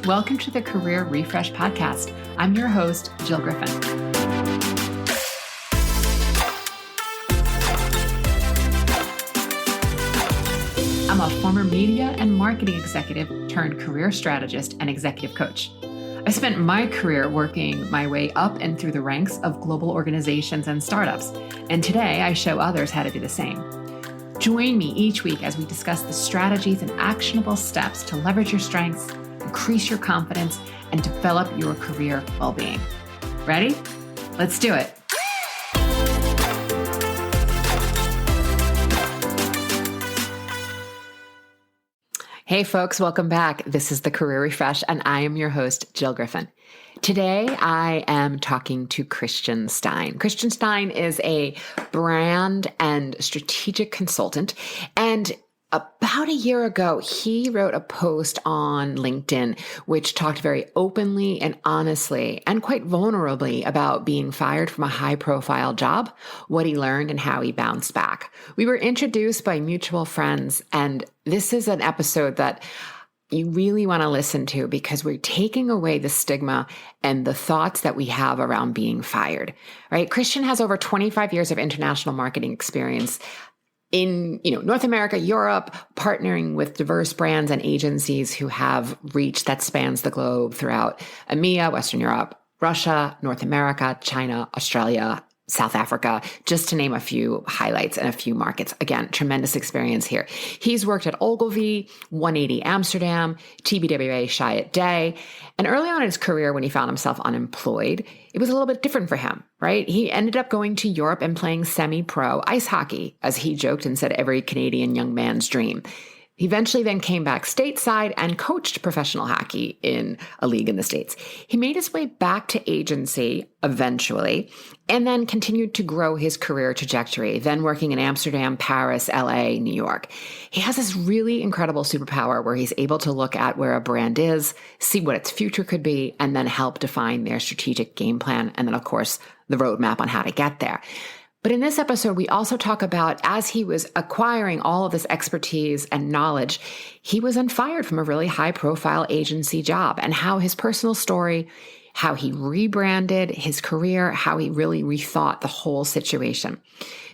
Welcome to the Career Refresh Podcast. I'm your host, Jill Griffin. I'm a former media and marketing executive turned career strategist and executive coach. I spent my career working my way up and through the ranks of global organizations and startups, and today I show others how to do the same. Join me each week as we discuss the strategies and actionable steps to leverage your strengths, increase your confidence, and develop your career well-being. Ready? Let's do it. Hey folks, welcome back. This is the Career Refresh, and I am your host, Jill Griffin. Today, I am talking to Christian Stein. Christian Stein is a brand and strategic consultant, and about a year ago, he wrote a post on LinkedIn, which talked very openly and honestly and quite vulnerably about being fired from a high-profile job, what he learned, and how he bounced back. We were introduced by mutual friends, and this is an episode that you really want to listen to because we're taking away the stigma and the thoughts that we have around being fired, right? Christian has over 25 years of international marketing experience in, North America, Europe, partnering with diverse brands and agencies who have reach that spans the globe throughout EMEA, Western Europe, Russia, North America, China, Australia, South Africa, just to name a few highlights and a few markets. Again, tremendous experience here. He's worked at Ogilvy, 180 Amsterdam, TBWA Chiat Day. And early on in his career, when he found himself unemployed, it was a little bit different for him, right? He ended up going to Europe and playing semi-pro ice hockey, as he joked and said, every Canadian young man's dream. He eventually then came back stateside and coached professional hockey in a league in the States. He made his way back to agency eventually, and then continued to grow his career trajectory, then working in Amsterdam, Paris, LA, New York. He has this really incredible superpower where he's able to look at where a brand is, see what its future could be, and then help define their strategic game plan, and then, of course, the roadmap on how to get there. But in this episode, we also talk about as he was acquiring all of this expertise and knowledge, he was then fired from a really high-profile agency job, and how his personal story, how he rebranded his career, how he really rethought the whole situation.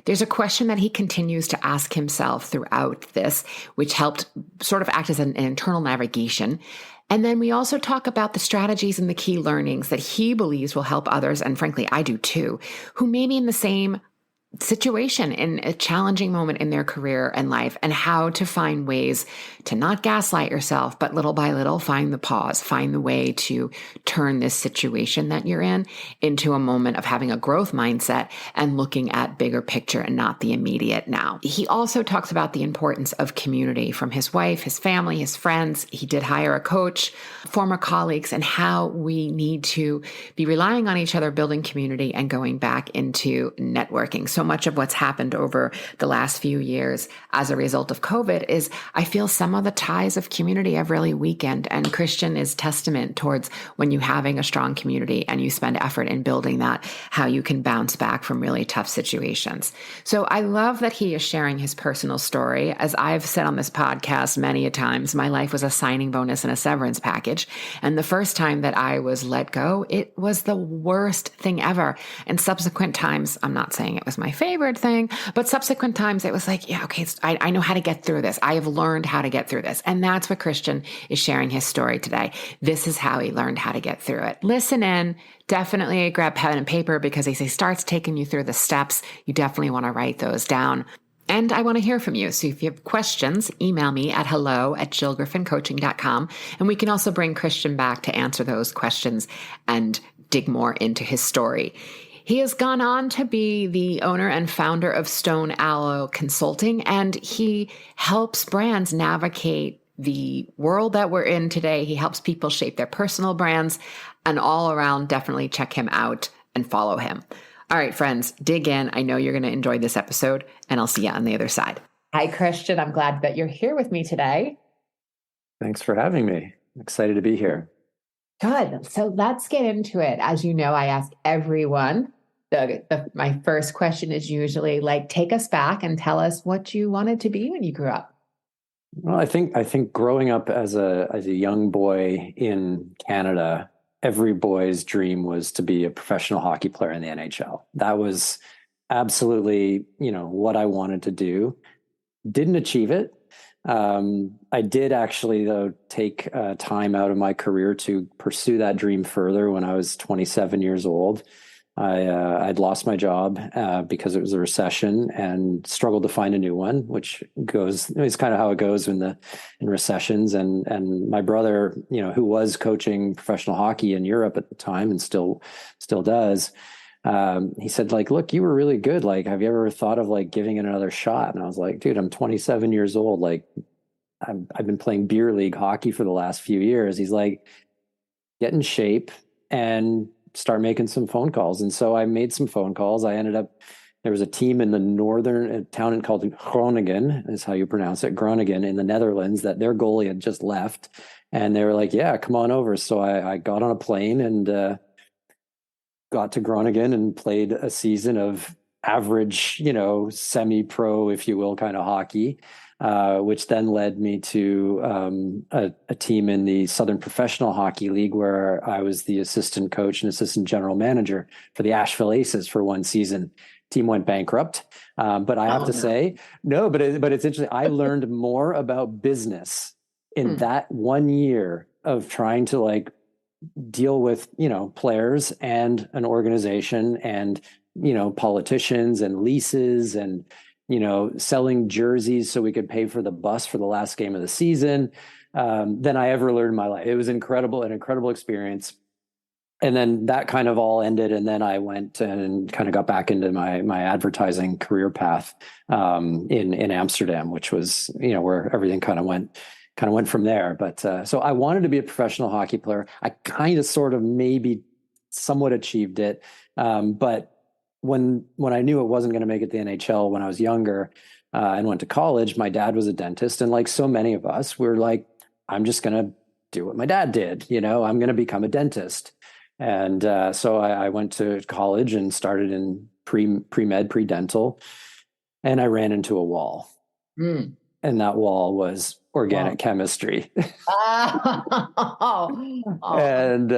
There's a question that he continues to ask himself throughout this, which helped sort of act as an internal navigation. And then we also talk about the strategies and the key learnings that he believes will help others, and frankly, I do too, who may be in the same situation in a challenging moment in their career and life, and how to find ways to not gaslight yourself, but little by little find the pause, find the way to turn this situation that you're in into a moment of having a growth mindset and looking at bigger picture and not the immediate now. He also talks about the importance of community from his wife, his family, his friends. He did hire a coach, former colleagues, and how we need to be relying on each other, building community, and going back into networking. So much of what's happened over the last few years as a result of COVID is I feel some of the ties of community have really weakened, and Christian is testament towards when you having a strong community and you spend effort in building that, how you can bounce back from really tough situations. So I love that he is sharing his personal story. As I've said on this podcast many a times, my life was a signing bonus and a severance package. And the first time that I was let go, it was the worst thing ever. And subsequent times, I'm not saying it was my favorite thing, but subsequent times it was like, yeah, okay, I know how to get through this. I have learned how to get through this. And that's what Christian is sharing his story today. This is how he learned how to get through it. Listen in, definitely grab pen and paper, because as he starts taking you through the steps, you definitely want to write those down. And I want to hear from you. So if you have questions, email me at hello@jillgriffincoaching.com. And we can also bring Christian back to answer those questions and dig more into his story. He has gone on to be the owner and founder of Stone Aloe Consulting, and he helps brands navigate the world that we're in today. He helps people shape their personal brands, and all around, definitely check him out and follow him. All right, friends, dig in. I know you're going to enjoy this episode, and I'll see you on the other side. Hi, Christian. I'm glad that you're here with me today. Thanks for having me. I'm excited to be here. Good. So let's get into it. As you know, I ask everyone, my first question is usually like, take us back and tell us what you wanted to be when you grew up. Well, I think growing up as a young boy in Canada, every boy's dream was to be a professional hockey player in the NHL. That was absolutely, what I wanted to do. Didn't achieve it. I did actually, though, take time out of my career to pursue that dream further when I was 27 years old. I'd lost my job because it was a recession and struggled to find a new one, which goes is kind of how it goes in recessions. And my brother, who was coaching professional hockey in Europe at the time and still does, he said, like, look, you were really good. Like, have you ever thought of like giving it another shot? And I was like, dude, I'm 27 years old. Like, I've been playing beer league hockey for the last few years. He's like, get in shape and start making some phone calls. And so I made some phone calls. I ended up, there was a team in the northern town called Groningen, is how you pronounce it, Groningen in the Netherlands, that their goalie had just left. And they were like, yeah, come on over. So I got on a plane and got to Groningen and played a season of average, semi-pro, if you will, kind of hockey, which then led me to a team in the Southern Professional Hockey League where I was the assistant coach and assistant general manager for the Asheville Aces for one season. Team went bankrupt, but I have Oh to no. say, no, but it's interesting. I learned more about business in Hmm. that 1 year of trying to like deal with players and an organization and politicians and leases and selling jerseys so we could pay for the bus for the last game of the season than I ever learned in my life. It was incredible, an incredible experience. And then that kind of all ended, and then I went and kind of got back into my advertising career path in Amsterdam, which was where everything kind of went from there. But so I wanted to be a professional hockey player. I kind of sort of maybe somewhat achieved it, but when I knew it wasn't going to make it to the NHL when I was younger and went to college, my dad was a dentist, and like so many of us, we're like, I'm just going to do what my dad did. I'm going to become a dentist. And so I went to college and started in pre-med, pre-dental, and I ran into a wall. Hmm. And that wall was Wow. organic chemistry. Oh. And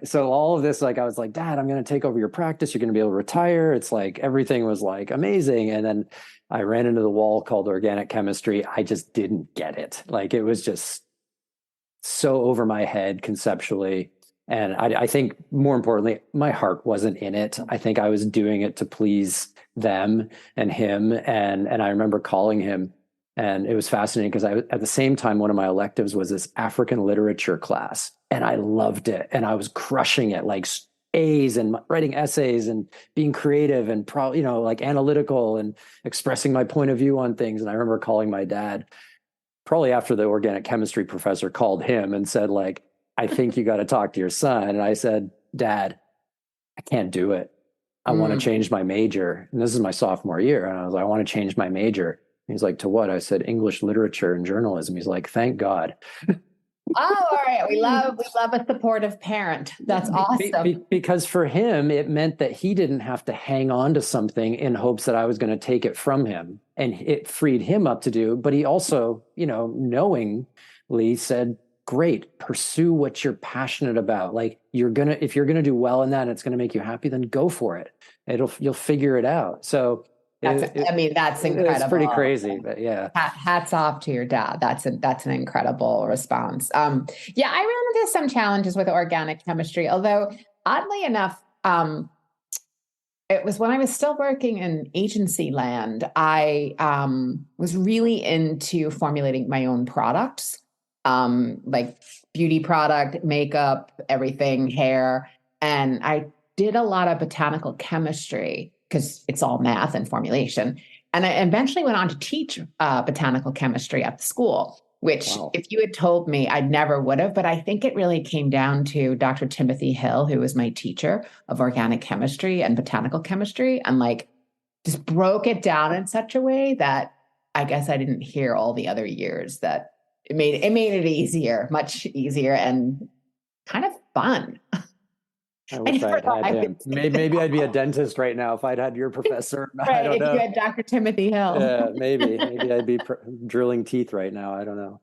so all of this, like, I was like, Dad, I'm going to take over your practice. You're going to be able to retire. It's like everything was like amazing. And then I ran into the wall called organic chemistry. I just didn't get it. Like, it was just so over my head conceptually. And I think more importantly, my heart wasn't in it. I think I was doing it to please them and him. And I remember calling him, and it was fascinating because at the same time, one of my electives was this African literature class, and I loved it. And I was crushing it, like A's and writing essays and being creative and probably, like analytical and expressing my point of view on things. And I remember calling my dad probably after the organic chemistry professor called him and said, like, I think you got to talk to your son. And I said, Dad, I can't do it. I want to Mm. change my major. And this is my sophomore year. And I was like, I want to change my major. He's like, to what? I said, English literature and journalism. He's like, thank God. Oh, all right. We love a supportive parent. That's awesome. Because for him, it meant that he didn't have to hang on to something in hopes that I was going to take it from him. And it freed him up to do. But he also, knowingly said, great, pursue what you're passionate about. Like, if you're going to do well in that and it's going to make you happy, then go for it. You'll figure it out. So I mean, that's it's pretty incredible. crazy, but yeah. Hats off to your dad. That's an incredible response. Yeah, I ran into some challenges with organic chemistry, although oddly enough, it was when I was still working in agency land. I was really into formulating my own products, like beauty product, makeup, everything, hair. And I did a lot of botanical chemistry because it's all math and formulation. And I eventually went on to teach botanical chemistry at the school, which Wow. if you had told me, I never would have. But I think it really came down to Dr. Timothy Hill, who was my teacher of organic chemistry and botanical chemistry, and like just broke it down in such a way that I guess I didn't hear all the other years. That it made it easier, much easier, and kind of fun. I I wish I never had thought had I him. would say Maybe I'd be a that. dentist right now if I'd had your professor. I Right, don't if you know. had Dr. Timothy Hill. Maybe I'd be drilling teeth right now. I don't know.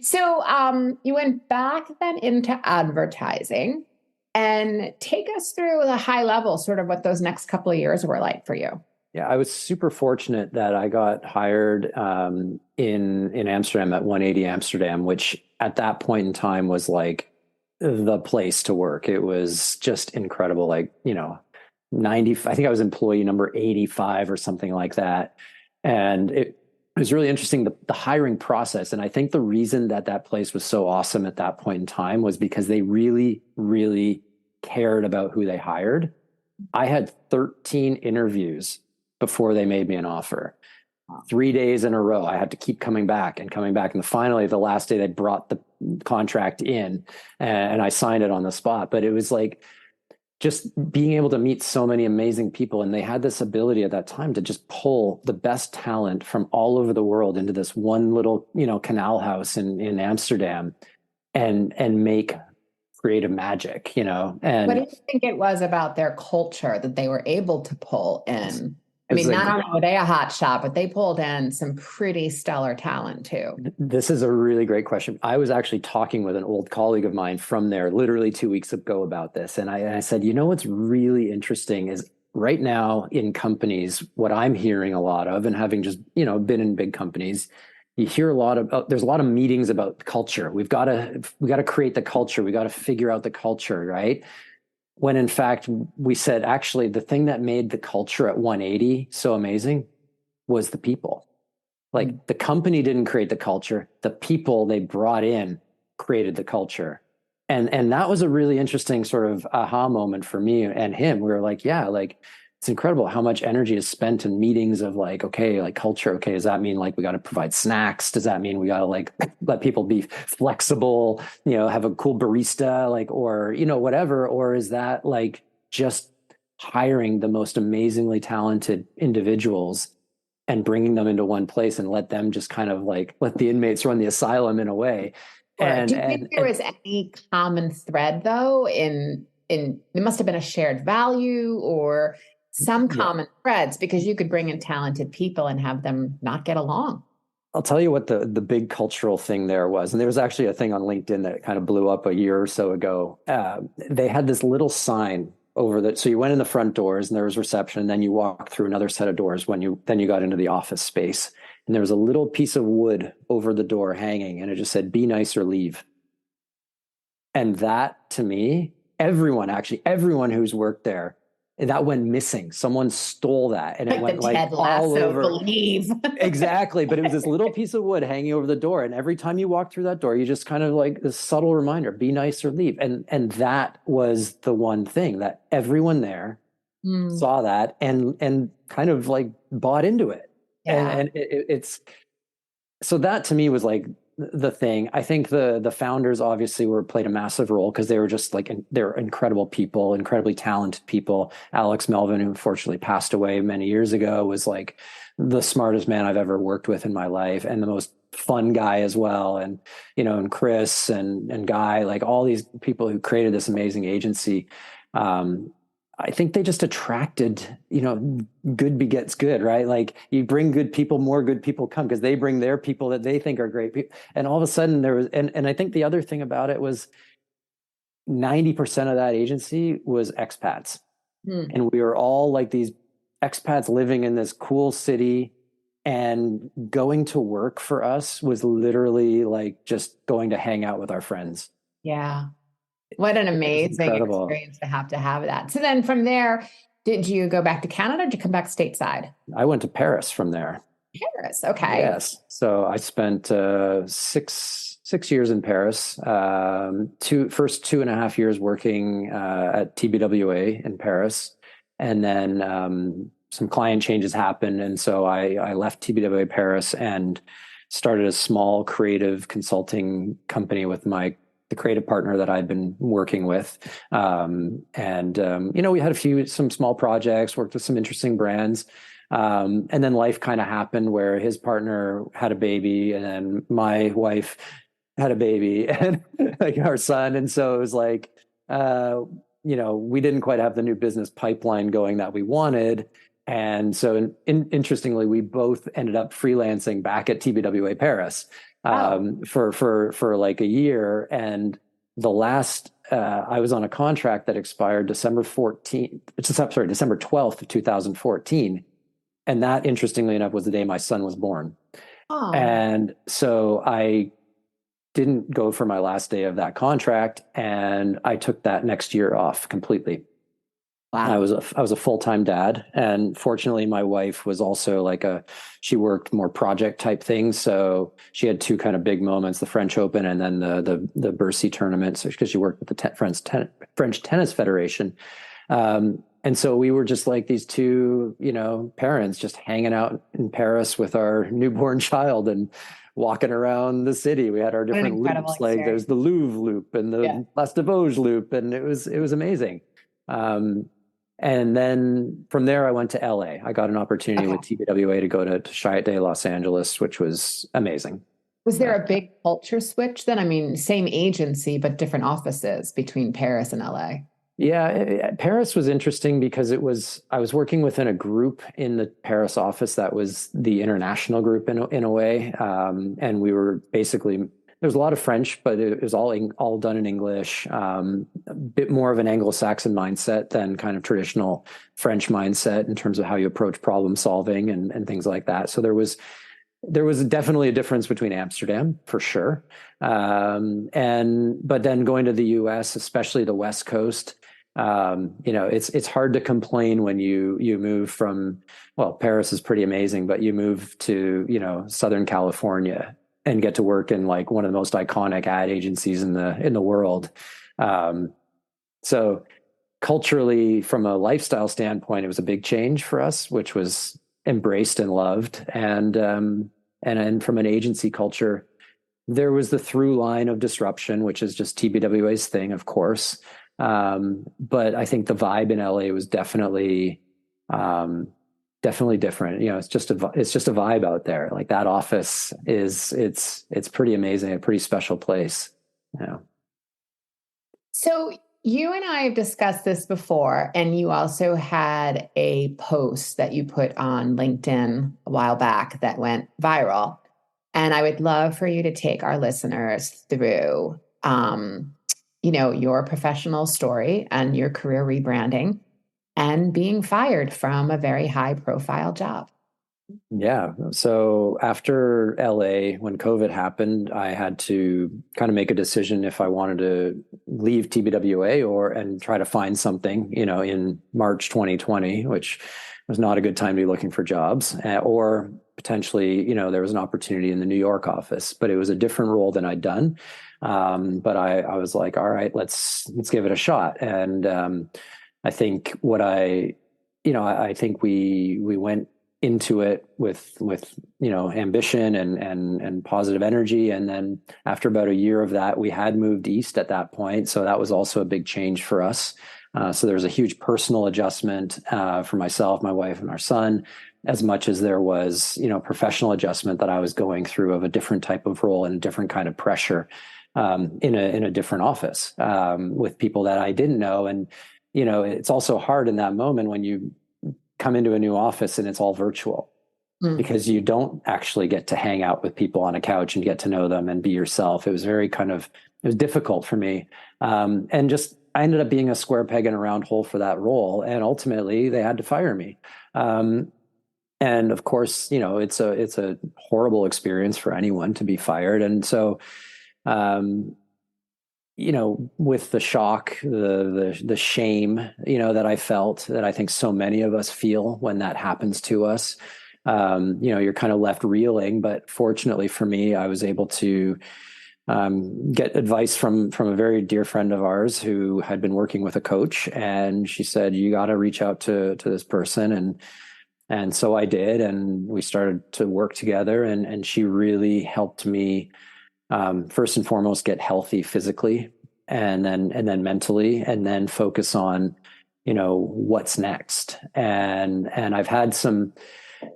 So, you went back then into advertising and take us through the high level, sort of what those next couple of years were like for you. Yeah, I was super fortunate that I got hired in Amsterdam at 180 Amsterdam, which at that point in time was like the place to work. It was just incredible. Like, 90, I think I was employee number 85 or something like that. And it was really interesting, the hiring process. And I think the reason that that place was so awesome at that point in time was because they really, really cared about who they hired. I had 13 interviews before they made me an offer. 3 days in a row, I had to keep coming back and coming back. And finally, the last day, they brought the contract in and I signed it on the spot. But it was like just being able to meet so many amazing people. And they had this ability at that time to just pull the best talent from all over the world into this one little, canal house in Amsterdam and make creative magic, What do and you think it was about their culture that they were able to pull in? I it's mean, a not only were they a hot shot, but they pulled in some pretty stellar talent too. This is a really great question. I was actually talking with an old colleague of mine from there literally 2 weeks ago about this. And I said, what's really interesting is right now in companies, what I'm hearing a lot of, and having just, been in big companies, you hear a lot of, there's a lot of meetings about culture. We got to create the culture. We got to figure out the culture, right? When in fact, we said, actually, the thing that made the culture at 180 so amazing was the people. Like the company didn't create the culture, the people they brought in created the culture. And that was a really interesting sort of aha moment for me and him. We were like, yeah, like it's incredible how much energy is spent in meetings of like, okay, like culture. Okay, does that mean like we got to provide snacks? Does that mean we got to like let people be flexible, have a cool barista, like, or, whatever? Or is that like just hiring the most amazingly talented individuals and bringing them into one place and let them just kind of like let the inmates run the asylum in a way. Or And do you think there was any common thread though in there must have been a shared value or some yeah, common threads because you could bring in talented people and have them not get along. I'll tell you what the big cultural thing there was. And there was actually a thing on LinkedIn that kind of blew up a year or so ago. They had this little sign over that. So you went in the front doors and there was reception, and then you walked through another set of doors then you got into the office space. And there was a little piece of wood over the door hanging, and it just said, "Be nice or leave." And that to me, everyone who's worked there, that went missing. Someone stole that and it Like went the like Ted all Lasso over. believe. Exactly. But it was this little piece of wood hanging over the door. And every time you walk through that door, you just kind of like this subtle reminder, be nice or leave. And that was the one thing that everyone there saw that and kind of like bought into it. Yeah. And it's so that to me was like the thing. I think the founders obviously played a massive role because they were just like they're incredible people, incredibly talented people. Alex Melvin, who unfortunately passed away many years ago, was like the smartest man I've ever worked with in my life, and the most fun guy as well. And and Chris and Guy, like all these people who created this amazing agency. I think they just attracted, good begets good, right? Like you bring good people, more good people come because they bring their people that they think are great people. And all of a sudden there was, and I think the other thing about it was 90% of that agency was expats. And we were all like these expats living in this cool city, and going to work for us was literally like just going to hang out with our friends. Yeah. What an It was amazing incredible. experience to have that. So then from there, did you go back to Canada or did you come back stateside? I went to Paris from there. Paris. Okay. Yes. So I spent 6 years in Paris. First 2.5 years working at TBWA in Paris, and then some client changes happened, and so I left TBWA Paris and started a small creative consulting company with the creative partner that I'd been working with. We had some small projects, worked with some interesting brands. And then life kind of happened where his partner had a baby, and then my wife had a baby and like our son. And so it was like, we didn't quite have the new business pipeline going that we wanted. And so interestingly, we both ended up freelancing back at TBWA Paris for like a year. And the last, I was on a contract that expired December 12th of 2014. And that, interestingly enough, was the day my son was born. Oh. And so I didn't go for my last day of that contract, and I took that next year off completely. Wow. I was a full-time dad, and fortunately my wife was also she worked more project type things, so she had two kind of big moments: the French Open and then the Bercy tournament, because she worked with the French Tennis Federation. And so we were just like these two, parents just hanging out in Paris with our newborn child and walking around the city. We had our different loops, like there's the Louvre loop and the Place de Vosges loop, and it was amazing. And then from there, I went to LA. I got an opportunity with TBWA to go to Chiat Day, Los Angeles, which was amazing. Was there a big culture switch then? I mean, same agency, but different offices between Paris and LA. Yeah, Paris was interesting because I was working within a group in the Paris office that was the international group in a way. And we were basically, there was a lot of French, but it was all done in English, a bit more of an Anglo-Saxon mindset than kind of traditional French mindset in terms of how you approach problem solving and things like that. So there was definitely a difference between Amsterdam, for sure. But then going to the US, especially the West Coast, it's hard to complain when you move from, well, Paris is pretty amazing, but you move to, Southern California and get to work in like one of the most iconic ad agencies in the world. So culturally, from a lifestyle standpoint, it was a big change for us, which was embraced and loved. And from an agency culture, there was the through line of disruption, which is just TBWA's thing, of course. But I think the vibe in LA was definitely different. It's just a vibe out there. Like that office it's pretty amazing, a pretty special place. So you and I have discussed this before, and you also had a post that you put on LinkedIn a while back that went viral. And I would love for you to take our listeners through, your professional story and your career rebranding and being fired from a very high profile job. Yeah. So after LA, when COVID happened, I had to kind of make a decision if I wanted to leave TBWA and try to find something, in March 2020, which was not a good time to be looking for jobs, or potentially, there was an opportunity in the New York office, but it was a different role than I'd done. But I was like, all right, let's give it a shot. And I think I think we went into it with ambition and positive energy. And then after about a year of that, we had moved east at that point. So that was also a big change for us. So there was a huge personal adjustment for myself, my wife, and our son, as much as there was, professional adjustment that I was going through of a different type of role and a different kind of pressure in a different office with people that I didn't know. And, it's also hard in that moment when you come into a new office and it's all virtual because you don't actually get to hang out with people on a couch and get to know them and be yourself. It was it was difficult for me. And just, I ended up being a square peg in a round hole for that role. And ultimately they had to fire me. And of course, it's a horrible experience for anyone to be fired. And so, with the shock, the shame, that I felt, that I think so many of us feel when that happens to us, you're kind of left reeling. But fortunately for me, I was able to get advice from a very dear friend of ours who had been working with a coach, and she said, you got to reach out to this person. And so I did, and we started to work together, and she really helped me, first and foremost, get healthy physically, and then mentally, and then focus on, what's next. And I've had some,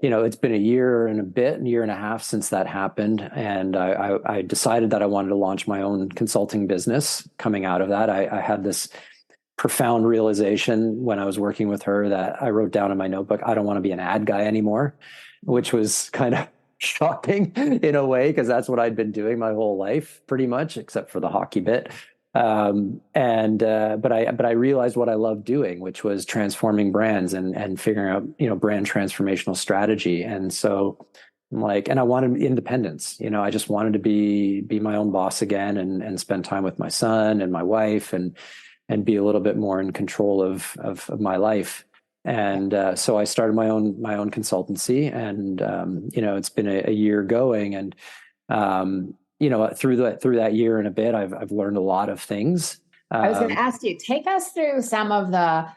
it's been a year and a half since that happened. And I decided that I wanted to launch my own consulting business coming out of that. I had this profound realization when I was working with her that I wrote down in my notebook, I don't want to be an ad guy anymore, which was kind of shocking in a way, because that's what I'd been doing my whole life pretty much, except for the hockey bit. But I realized what I loved doing, which was transforming brands and figuring out, brand transformational strategy. And so and I wanted independence, I just wanted to be my own boss again, and spend time with my son and my wife, and be a little bit more in control of my life. And so I started my own consultancy, and it's been a year going, and through that year and a bit, I've learned a lot of things. I was going to ask you, take us through some of the,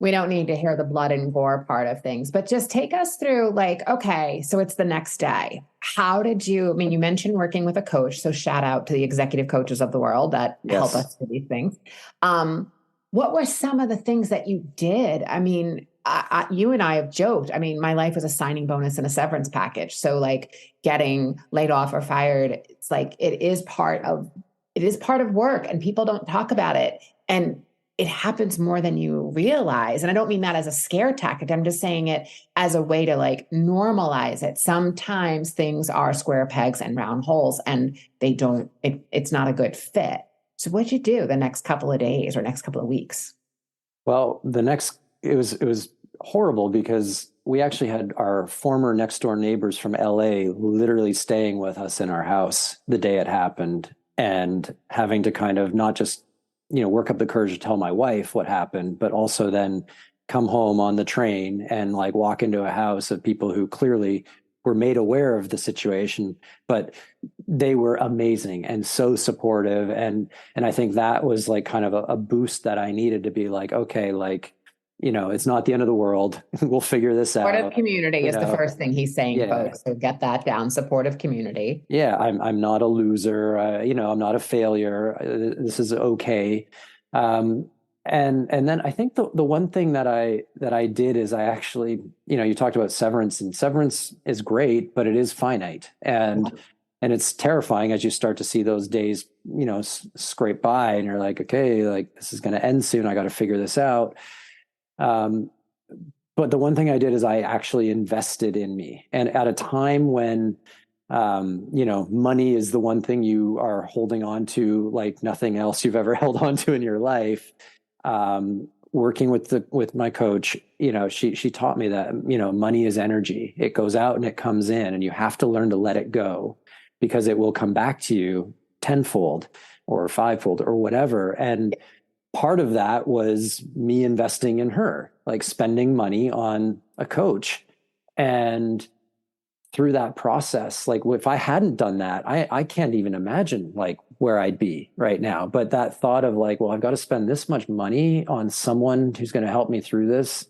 we don't need to hear the blood and gore part of things, but just take us through okay, so it's the next day. How did you mentioned working with a coach, so shout out to the executive coaches of the world that help us with these things. What were some of the things that you did? You and I have joked. My life was a signing bonus and a severance package. So getting laid off or fired, it's it is part of work, and people don't talk about it. And it happens more than you realize. And I don't mean that as a scare tactic. I'm just saying it as a way to normalize it. Sometimes things are square pegs and round holes, and it's not a good fit. So what'd you do the next couple of days or next couple of weeks? Well, it was horrible, because we actually had our former next door neighbors from LA literally staying with us in our house the day it happened, and having to kind of not just work up the courage to tell my wife what happened, but also then come home on the train and walk into a house of people who clearly were made aware of the situation, but they were amazing and so supportive. And I think that was kind of a boost that I needed to be okay, it's not the end of the world. We'll figure this out. Supportive community is the first thing he's saying, folks. So get that down. Supportive community. Yeah, I'm not a loser. I'm not a failure. This is okay. And then I think the one thing that I did is I actually, you talked about severance, and severance is great, but it is finite, and it's terrifying as you start to see those days, scrape by, and you're okay, this is going to end soon. I got to figure this out. But the one thing I did is I actually invested in me. And at a time when, money is the one thing you are holding on to like nothing else you've ever held on to in your life. Working with my coach, she taught me that, money is energy. It goes out and it comes in, and you have to learn to let it go, because it will come back to you tenfold or fivefold or whatever. And part of that was me investing in her, spending money on a coach. And through that process, if I hadn't done that, I can't even imagine where I'd be right now. But that thought of well, I've got to spend this much money on someone who's going to help me through this.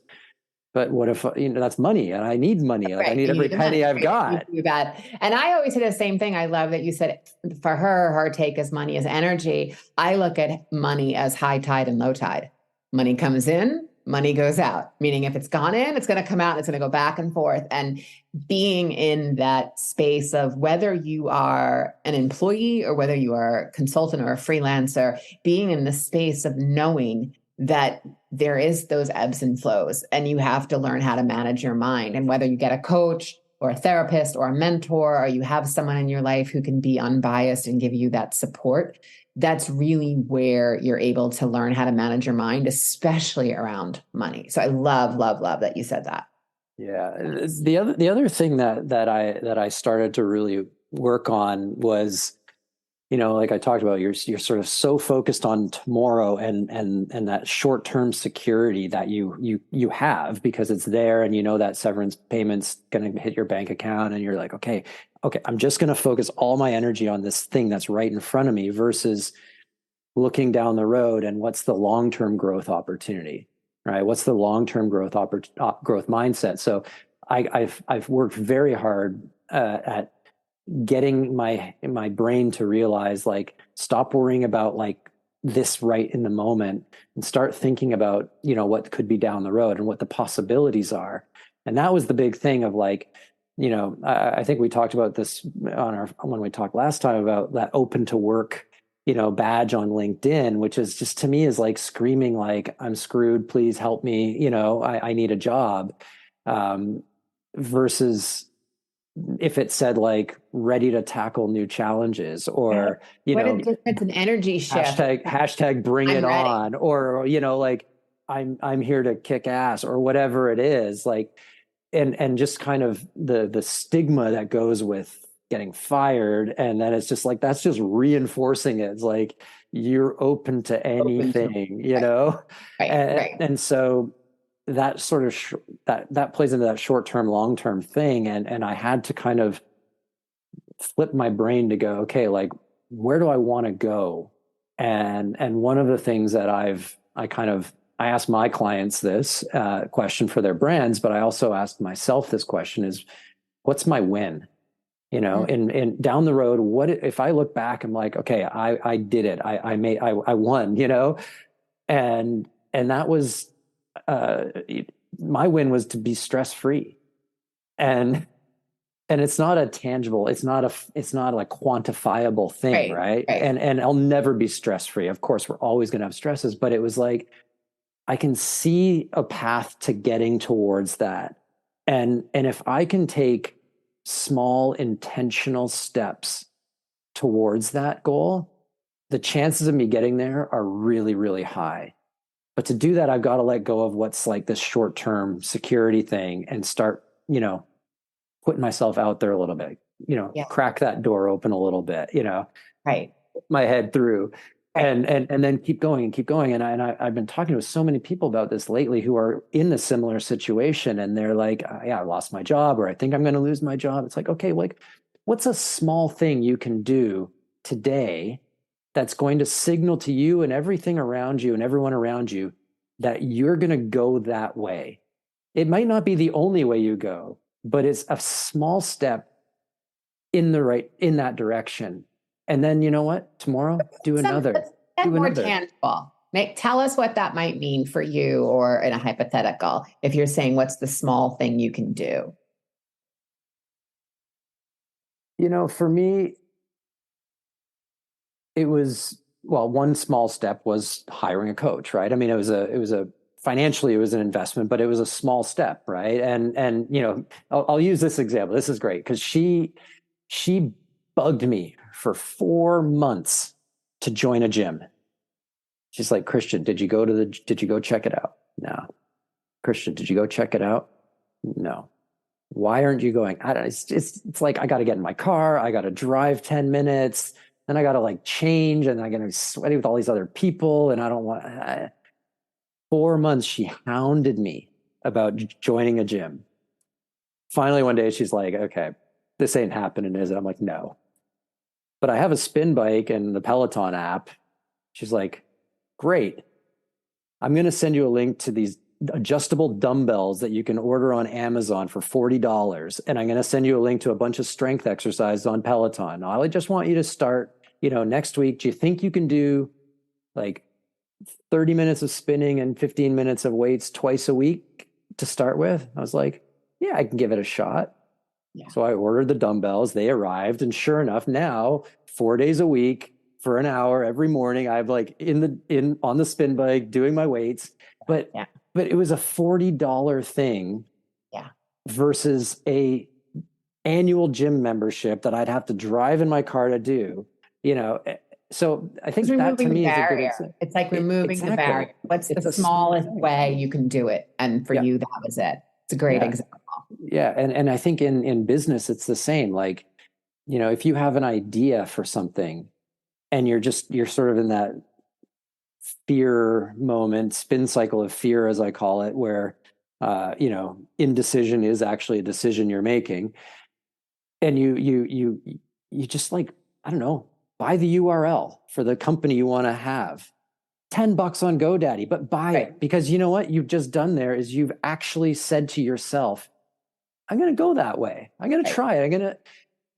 But what if, that's money, and I need money. I need every penny I've got. You bet. And I always say the same thing. I love that you said for her take is money is energy. I look at money as high tide and low tide. Money comes in, money goes out. Meaning if it's gone in, it's going to come out, and it's going to go back and forth. And being in that space of whether you are an employee or whether you are a consultant or a freelancer, being in the space of knowing that there is those ebbs and flows, and you have to learn how to manage your mind. And whether you get a coach or a therapist or a mentor, or you have someone in your life who can be unbiased and give you that support, that's really where you're able to learn how to manage your mind, especially around money. So I love, love, love that you said that. Yeah. The other thing that I started to really work on was, like I talked about, you're sort of so focused on tomorrow and that short-term security that you have, because it's there, and that severance payment's going to hit your bank account, and you're okay, I'm just going to focus all my energy on this thing that's right in front of me, versus looking down the road and what's the long-term growth opportunity, right? What's the long-term growth mindset? So I've worked very hard at getting my brain to realize stop worrying about this right in the moment, and start thinking about what could be down the road and what the possibilities are. And that was the big thing of I think we talked about this when we talked last time about that open to work badge on LinkedIn, which is just to me is like screaming like I'm screwed, please help me, I need a job. Versus if it said like ready to tackle new challenges, or What a difference in energy shift. hashtag bring I'm it ready. on, or like I'm here to kick ass, or whatever it is, like, and just kind of the stigma that goes with getting fired, and then it's just like that's just reinforcing it. It's like you're open to Open to anything, right, right. and so that sort of that plays into that short-term long-term thing, and I had to kind of flip my brain to go, okay, like where do I want to go? And one of the things that I asked my clients this question for their brands, but I also asked myself this question: is what's my win? And down the road, what if I look back, I'm like, okay, I did it, I won, and that was uh, my win was to be stress free, and it's not a tangible, it's not a quantifiable thing, Right, right? right. And I'll never be stress free. Of course, we're always going to have stresses, but it was like I can see a path to getting towards that, and if I can take small intentional steps towards that goal, the chances of me getting there are really, really high. But to do that, I've got to let go of what's like this short term security thing and start, putting myself out there a little bit, Yeah. crack that door open a little bit, Right. my head through, Right. and then keep going and keep going. I've been talking to so many people about this lately who are in a similar situation, and they're like, yeah, I lost my job, or I think I'm going to lose my job. It's like, okay, like what's a small thing you can do today that's going to signal to you and everything around you and everyone around you that you're going to go that way? It might not be the only way you go, but it's a small step in that direction. And then you know what? Tomorrow, do another. Let's get Do more another. tangible. Tell us what that might mean for you, or in a hypothetical, if you're saying what's the small thing you can do. For me, it was, well, one small step was hiring a coach, right? I mean, it was a financially, it was an investment, but it was a small step, right? And I'll use this example. This is great because she bugged me for 4 months to join a gym. She's like, Christian, did you go check it out? No. Christian, did you go check it out? No. Why aren't you going? I don't, it's like, I got to get in my car. I got to drive 10 minutes. Then I got to like change, and I got to be sweaty with all these other people. And I don't want 4 months. She hounded me about joining a gym. Finally, one day she's like, okay, this ain't happening, is it? I'm like, no, but I have a spin bike and the Peloton app. She's like, great. I'm going to send you a link to these adjustable dumbbells that you can order on Amazon for $40. And I'm going to send you a link to a bunch of strength exercises on Peloton. Now, I just want you to start, next week. Do you think you can do like 30 minutes of spinning and 15 minutes of weights twice a week to start with? I was like, yeah, I can give it a shot. Yeah. So I ordered the dumbbells. They arrived. And sure enough, now 4 days a week for an hour every morning, I've like on the spin bike doing my weights. But it was a $40 thing, versus a annual gym membership that I'd have to drive in my car to do. So I think that to me is a good example. It's like removing the barrier. What's the smallest way you can do it? And for you, that was it. It's a great example. Yeah. And I think in business, it's the same. Like, if you have an idea for something and you're sort of in that fear moment, spin cycle of fear, as I call it, where, indecision is actually a decision you're making. And you just like, I don't know, buy the URL for the company you want to have. $10 on GoDaddy, but buy it, because you know what you've just done there is you've actually said to yourself, I'm going to go that way. I'm going to try it.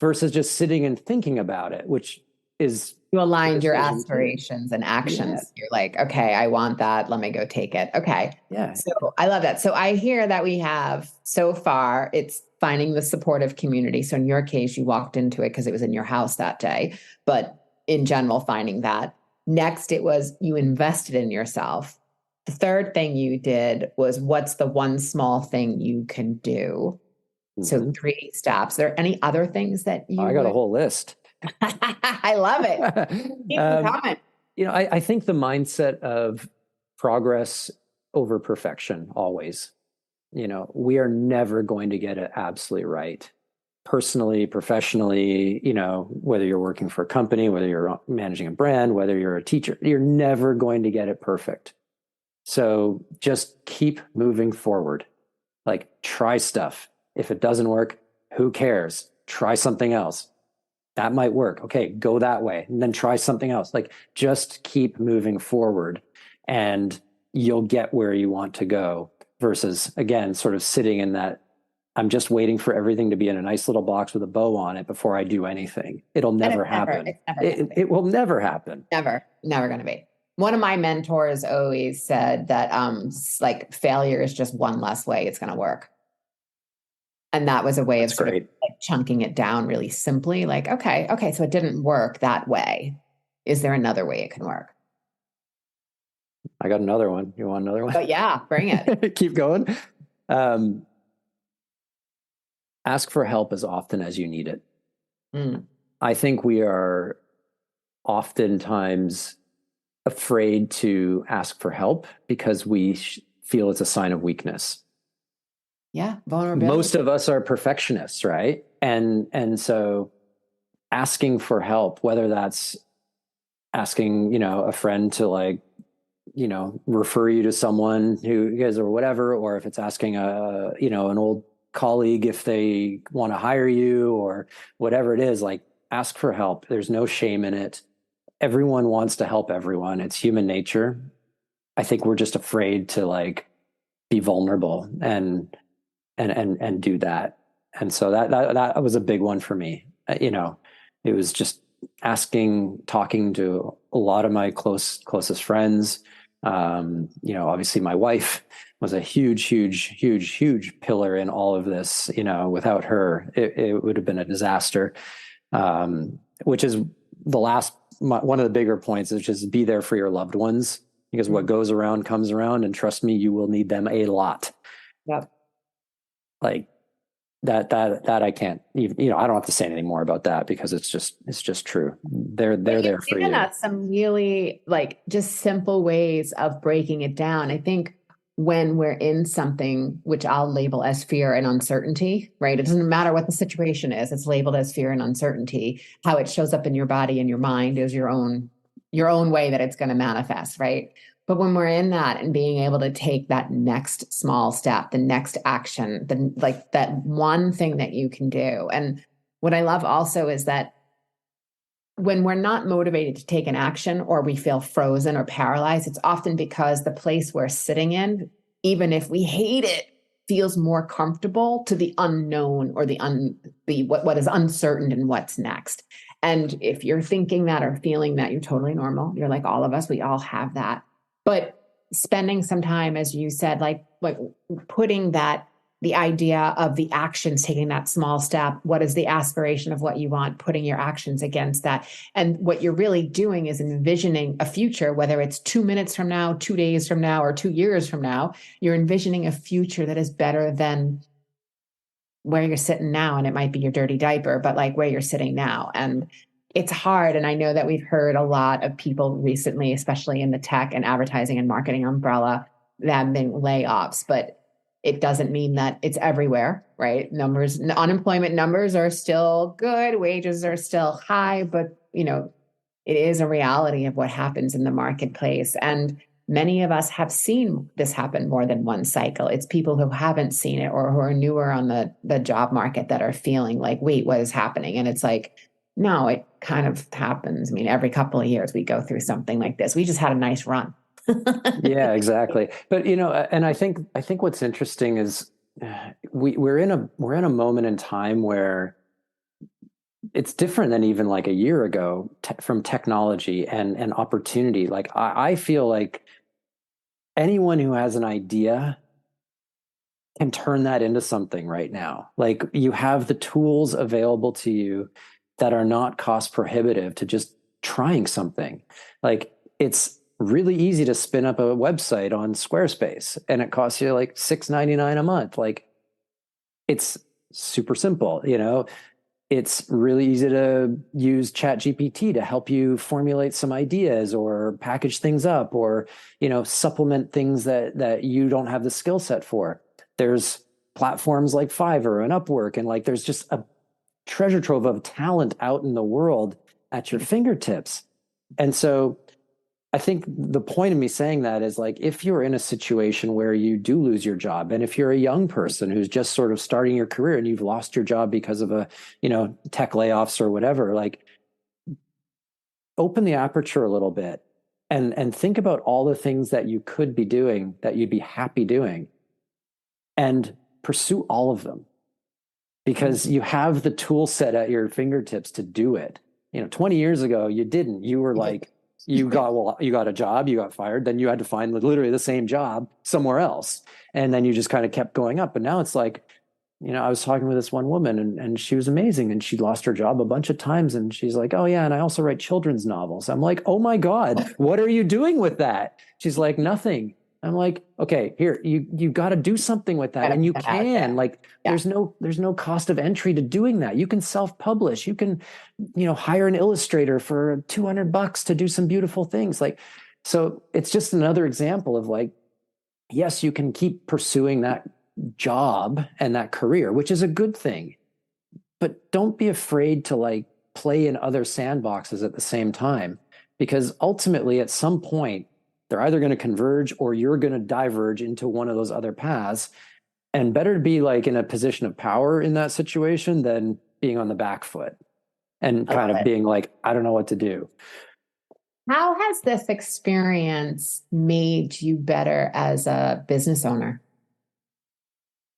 Versus just sitting and thinking about it, which is, you aligned your aspirations and actions. You're like, okay, I want that. Let me go take it. Okay. Yeah. So I love that. So I hear that we have so far, it's finding the supportive community. So in your case, you walked into it because it was in your house that day, but in general, finding that. Next, it was you invested in yourself. The third thing you did was, what's the one small thing you can do? So 3 steps. Are there any other things that you I got a whole list. I love it. Keep them coming. I think the mindset of progress over perfection always. We are never going to get it absolutely right. Personally, professionally, whether you're working for a company, whether you're managing a brand, whether you're a teacher, you're never going to get it perfect. So just keep moving forward. Like, try stuff. If it doesn't work, who cares? Try something else. That might work. Okay, go that way, and then try something else. Like, just keep moving forward and you'll get where you want to go, versus, again, sort of sitting in that, I'm just waiting for everything to be in a nice little box with a bow on it before I do anything. It'll never happen. It will never happen. Never going to be. One of my mentors always said that like, failure is just one less way it's going to work. And that was a way of sort of like chunking it down really simply. Like, okay, so it didn't work that way. Is there another way it can work? I got another one. You want another one? But yeah, bring it. Keep going. Ask for help as often as you need it. I think we are oftentimes afraid to ask for help because we feel it's a sign of weakness. Yeah, vulnerability. Most of us are perfectionists, right? And so asking for help, whether that's asking, a friend to, like, refer you to someone who you guys, or whatever, or if it's asking an old colleague if they want to hire you, or whatever it is, like, ask for help. There's no shame in it. Everyone wants to help everyone. It's human nature. I think we're just afraid to, like, be vulnerable and do that. And so that was a big one for me. It was just talking to a lot of my closest friends. Obviously my wife was a huge pillar in all of this. Without her, it would have been a disaster. Which is one of the bigger points, is just be there for your loved ones, because what goes around comes around, and trust me, you will need them a lot. Yep. Like that I can't even, I don't have to say anything more about that, because it's just true. They're there for you. Given us some really, like, just simple ways of breaking it down. I think when we're in something, which I'll label as fear and uncertainty, right? It doesn't matter what the situation is. It's labeled as fear and uncertainty. How it shows up in your body and your mind is your own way that it's going to manifest, right? But when we're in that and being able to take that next small step, the next action, that one thing that you can do. And what I love also is that when we're not motivated to take an action, or we feel frozen or paralyzed, it's often because the place we're sitting in, even if we hate it, feels more comfortable to the unknown, or what is uncertain and what's next. And if you're thinking that or feeling that, you're totally normal. You're like all of us. We all have that. But spending some time, as you said, like putting the idea of the actions, taking that small step, what is the aspiration of what you want, putting your actions against that. And what you're really doing is envisioning a future, whether it's 2 minutes from now, 2 days from now, or 2 years from now. You're envisioning a future that is better than where you're sitting now. And it might be your dirty diaper, but like where you're sitting now. And it's hard. And I know that we've heard a lot of people recently, especially in the tech and advertising and marketing umbrella, that have been layoffs, but it doesn't mean that it's everywhere, right? Unemployment numbers are still good. Wages are still high, but it is a reality of what happens in the marketplace. And many of us have seen this happen more than one cycle. It's people who haven't seen it, or who are newer on the job market, that are feeling like, wait, what is happening? And it's like, no, it kind of happens. I mean, every couple of years we go through something like this. We just had a nice run. Yeah, exactly. But and I think what's interesting is we're in a moment in time where it's different than even like a year ago, from technology and opportunity. Like I feel like anyone who has an idea can turn that into something right now. Like, you have the tools available to you that are not cost prohibitive to just trying something. Like, it's really easy to spin up a website on Squarespace and it costs you like $6.99 a month. Like, it's super simple, you know. It's really easy to use ChatGPT to help you formulate some ideas or package things up, or, you know, supplement things that you don't have the skill set for. There's platforms like Fiverr and Upwork, and like there's just a treasure trove of talent out in the world at your fingertips. And so I think the point of me saying that is, like, if you're in a situation where you do lose your job, and if you're a young person who's just sort of starting your career and you've lost your job because of a, you know, tech layoffs or whatever, like, open the aperture a little bit and think about all the things that you could be doing that you'd be happy doing, and pursue all of them, because you have the tool set at your fingertips to do it. You know, 20 years ago, you didn't. You were like, you got a job, you got fired, then you had to find literally the same job somewhere else. And then you just kind of kept going up. But now it's like, you know, I was talking with this one woman, and she was amazing, and she lost her job a bunch of times. And she's like, oh yeah, and I also write children's novels. I'm like, oh my God, what are you doing with that? She's like, nothing. I'm like, okay, here, you got to do something with that. And you can, like, there's no cost of entry to doing that. You can self-publish. You can, you know, hire an illustrator for $200 to do some beautiful things. Like, so it's just another example of, like, yes, you can keep pursuing that job and that career, which is a good thing, but don't be afraid to, like, play in other sandboxes at the same time, because ultimately at some point, they're either going to converge or you're going to diverge into one of those other paths. And better to be, like, in a position of power in that situation than being on the back foot and kind of being like, I don't know what to do. How has this experience made you better as a business owner?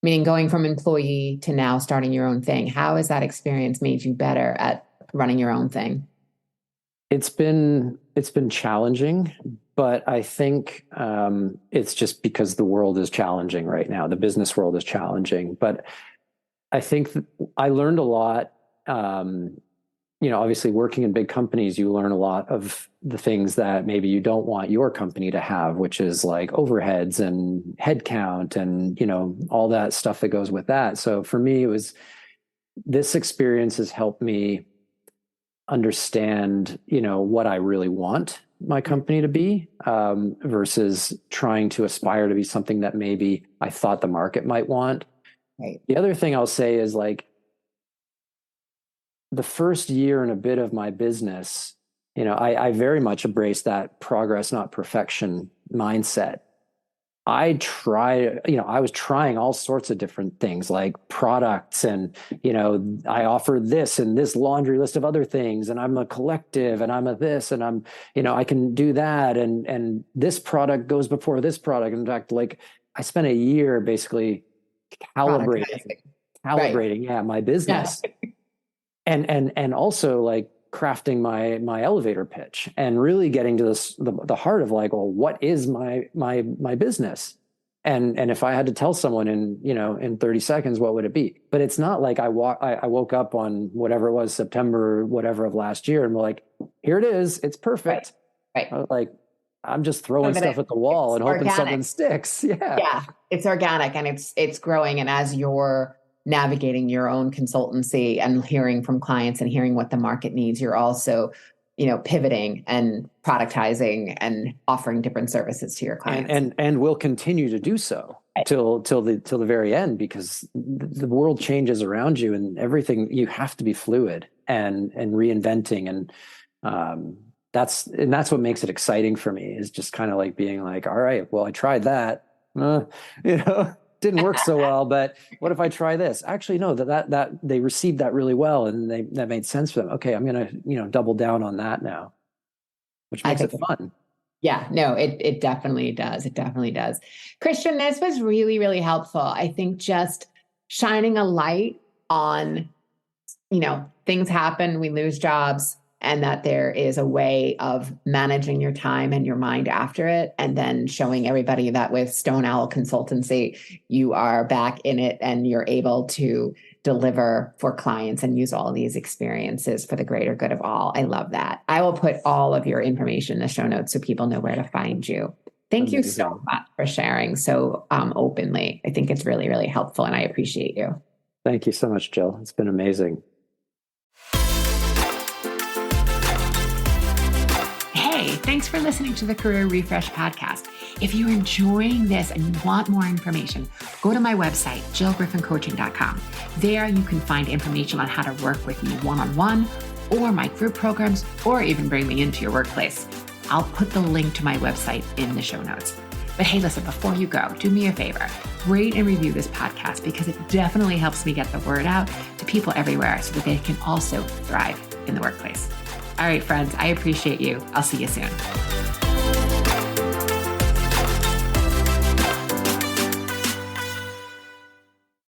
Meaning, going from employee to now starting your own thing. How has that experience made you better at running your own thing? It's been challenging, but I think it's just because the world is challenging right now. The business world is challenging, but I think I learned a lot. You know, obviously working in big companies, you learn a lot of the things that maybe you don't want your company to have, which is like overheads and headcount and, you know, all that stuff that goes with that. So for me, this experience has helped me understand, you know, what I really want my company to be, versus trying to aspire to be something that maybe I thought the market might want. Right. The other thing I'll say is, like, the first year and a bit of my business, you know, I very much embraced that progress, not perfection mindset. I was trying all sorts of different things, like products, and, you know, I offer this and this laundry list of other things, and I'm a collective, and I'm a this, and I'm, you know, I can do that. And this product goes before this product. In fact, like, I spent a year basically calibrating, Right. yeah, my business. Yeah. And also, like, crafting my elevator pitch and really getting to the heart of, like, well, what is my business? And if I had to tell someone in 30 seconds, what would it be? But it's not like I woke up on whatever it was, September, whatever of last year, and we're like, here it is. It's perfect. Right. Like, I'm just throwing stuff at the wall and hoping something sticks. Yeah. Yeah. It's organic, and it's growing. And as you're navigating your own consultancy and hearing from clients and hearing what the market needs, you're also, you know, pivoting and productizing and offering different services to your clients. And will continue to do so till the very end, because the world changes around you, and everything, you have to be fluid and reinventing. And that's what makes it exciting for me, is just kind of like being like, all right, well, I tried that, you know, didn't work so well, but what if I try this? Actually, no, that they received that really well, and that made sense for them. Okay, I'm going to, you know, double down on that now, which makes it fun. Yeah, no, it definitely does. It definitely does. Christian, this was really, really helpful. I think just shining a light on, you know, things happen, we lose jobs, and that there is a way of managing your time and your mind after it. And then showing everybody that with Stone Owl Consultancy, you are back in it and you're able to deliver for clients and use all of these experiences for the greater good of all. I love that. I will put all of your information in the show notes so people know where to find you. Thank you so much for sharing so openly. I think it's really, really helpful, and I appreciate you. Thank you so much, Jill. It's been amazing. Hey, thanks for listening to the Career Refresh podcast. If you're enjoying this and you want more information, go to my website, jillgriffincoaching.com. There you can find information on how to work with me one-on-one, or my group programs, or even bring me into your workplace. I'll put the link to my website in the show notes. But hey, listen, before you go, do me a favor, rate and review this podcast, because it definitely helps me get the word out to people everywhere so that they can also thrive in the workplace. All right, friends, I appreciate you. I'll see you soon.